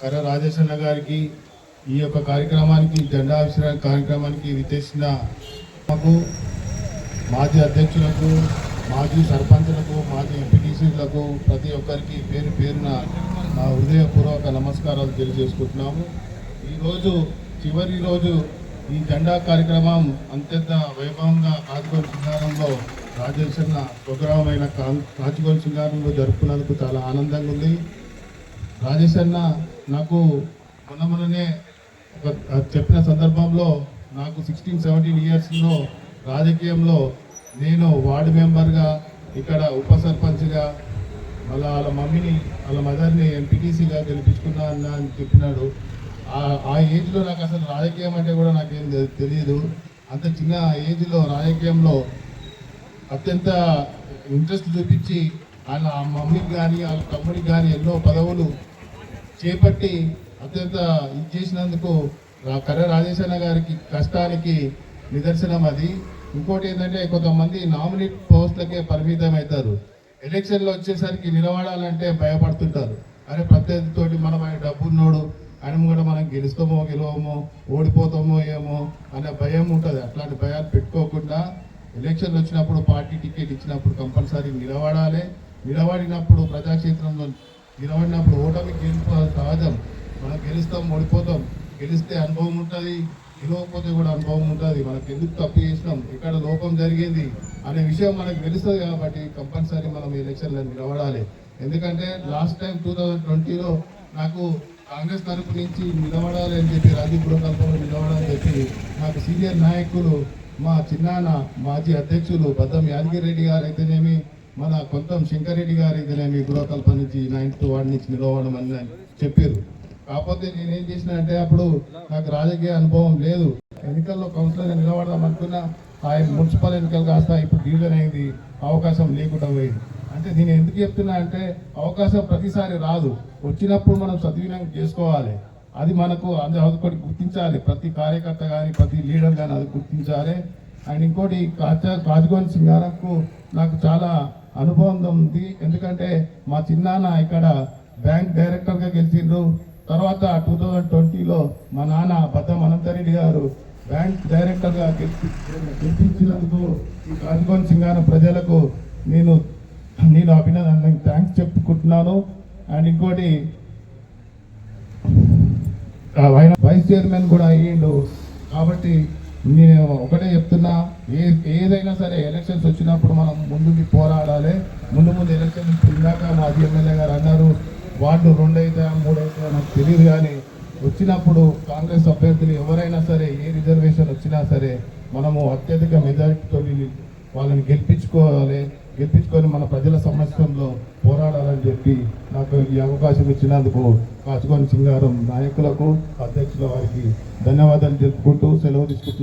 కర్ర రాజేశన్న గారికి ఈ యొక్క కార్యక్రమానికి జెండా ఆవిష్కరణ కార్యక్రమానికి విచ్చేసిన మాకు మాజీ అధ్యక్షులకు మాజీ సర్పంచులకు మాజీ ఎంపీటీసీలకు ప్రతి ఒక్కరికి పేరు పేరున నా హృదయపూర్వక నమస్కారాలు తెలియజేసుకుంటున్నాము. ఈరోజు చివరి రోజు ఈ జెండా కార్యక్రమం అత్యంత వైభవంగా కాచుగోలు సింగారంలో రాజేశన్న స్వగ్రామమైన కాచుగోలు సింగారంలో జరుపుకున్నందుకు చాలా ఆనందంగా ఉంది. రాజేశన్న నాకు మొన్ననే చెప్పిన సందర్భంలో నాకు 16-17 ఇయర్స్లో రాజకీయంలో నేను వార్డు మెంబర్గా ఇక్కడ ఉప సర్పంచ్గా వాళ్ళ మమ్మీని వాళ్ళ మదర్ని ఎంపీటీసీగా గెలిపించుకున్నా అని చెప్పినాడు. ఆ ఏజ్లో నాకు అసలు రాజకీయం అంటే కూడా నాకేం తెలియదు. అంత చిన్న ఏజ్లో రాజకీయంలో అత్యంత ఇంట్రెస్ట్ చూపించి వాళ్ళ మమ్మీకి కానీ వాళ్ళ తమ్ముడికి కానీ ఎన్నో పదవులు చేపట్టి అత్యంత ఇది చేసినందుకు కర్ర రాజేశన్న గారికి కష్టానికి నిదర్శనం అది. ఇంకోటి ఏంటంటే కొంతమంది నామినేట్ పోస్టులకే పరిమితం అవుతారు. ఎలక్షన్లో వచ్చేసరికి నిలబడాలంటే భయపడుతుంటారు. అరే ప్రత్యర్థితోటి మనం ఆయన డబ్బున్నోడు ఆయన కూడా మనం గెలుస్తామో గెలవమో ఓడిపోతామో ఏమో అనే భయం ఉంటుంది. అట్లాంటి భయాలు పెట్టుకోకుండా ఎలక్షన్లు వచ్చినప్పుడు పార్టీ టికెట్ ఇచ్చినప్పుడు కంపల్సరీ నిలబడాలి. నిలబడినప్పుడు ప్రజాక్షేత్రంలో నిలబడినప్పుడు ఓటమి గెలుపు సహజం. మనం గెలుస్తాం ఓడిపోతాం. గెలిస్తే అనుభవం ఉంటుంది, గెలవకపోతే కూడా అనుభవం ఉంటుంది. మనకు ఎందుకు తప్పు చేసినాం, ఎక్కడ లోపం జరిగింది అనే విషయం మనకు తెలుస్తుంది. కాబట్టి కంపల్సరీ మనం ఎలక్షన్లో నిలబడాలి. ఎందుకంటే లాస్ట్ టైం 2020లో నాకు కాంగ్రెస్ తరపు నుంచి నిలబడాలి అని చెప్పి రాజీవ్ గృహకల్పంలో నిలబడాలని చెప్పి నాకు సీనియర్ నాయకులు మా చిన్నాన్న మాజీ అధ్యక్షులు బద్దం యాదగిరి రెడ్డి గారు అయితేనేమి మన కొంతం శంకర్ రెడ్డి గారు అయితేనేమి గృహకల్ప నుంచి 9th వార్డు నుంచి నిలబడడం అని చెప్పారు. కాకపోతే నేనేం చేసిన అంటే అప్పుడు నాకు రాజకీయ అనుభవం లేదు. ఎన్నికల్లో కౌన్సిలర్గా నిలబడదాం అనుకున్నా ఆయన మున్సిపల్ ఎన్నికలు కాస్త ఇప్పుడు డివిజన్ అయింది, అవకాశం లేకుండా పోయింది. అంటే నేను ఎందుకు చెప్తున్నా అంటే అవకాశం ప్రతిసారి రాదు. వచ్చినప్పుడు మనం సద్వినియోగం చేసుకోవాలి. అది మనకు అదొకటి గుర్తించాలి. ప్రతి కార్యకర్త కానీ ప్రతి లీడర్ కానీ అది గుర్తించాలి. అండ్ ఇంకోటి కాచుగోలు సింగారంకు నాకు చాలా అనుభవం ఉంది. ఎందుకంటే మా చిన్నాన్న ఇక్కడ బ్యాంక్ డైరెక్టర్గా గెలిచిండ్రు. తర్వాత 2020లో మా నాన్న బద్దం అనంతరెడ్డి గారు బ్యాంక్ డైరెక్టర్గా గెలిపించినందుకు ఈ కాచుగోలు సింగారం ప్రజలకు నేను అభినందన థ్యాంక్స్ చెప్పుకుంటున్నాను. అండ్ ఇంకోటి ఆయన వైస్ చైర్మన్ కూడా అయ్యిండు. కాబట్టి నేను ఒకటే చెప్తున్నా, ఏదైనా సరే ఎలక్షన్స్ వచ్చినప్పుడు మనం ముందుకి పోరాడాలి. ముందు ఎలక్షన్స్ ఇందాక మాజీ ఎమ్మెల్యే గారు అన్నారు వార్డు 2 అయితే 3 అయితే నాకు తెలియదు, కానీ వచ్చినప్పుడు కాంగ్రెస్ అభ్యర్థులు ఎవరైనా సరే ఏ రిజర్వేషన్ వచ్చినా సరే మనము అత్యధిక మెజారిటీతో వాళ్ళని గెలిపించుకొని మన ప్రజల సమస్యల్లో పోరాడాలని చెప్పి నాకు ఈ అవకాశం ఇచ్చినందుకు కాచుగోలు సింగారం నాయకులకు అధ్యక్షుల వారికి ధన్యవాదాలు తెలుపుకుంటూ సెలవు తీసుకుంటున్నాను.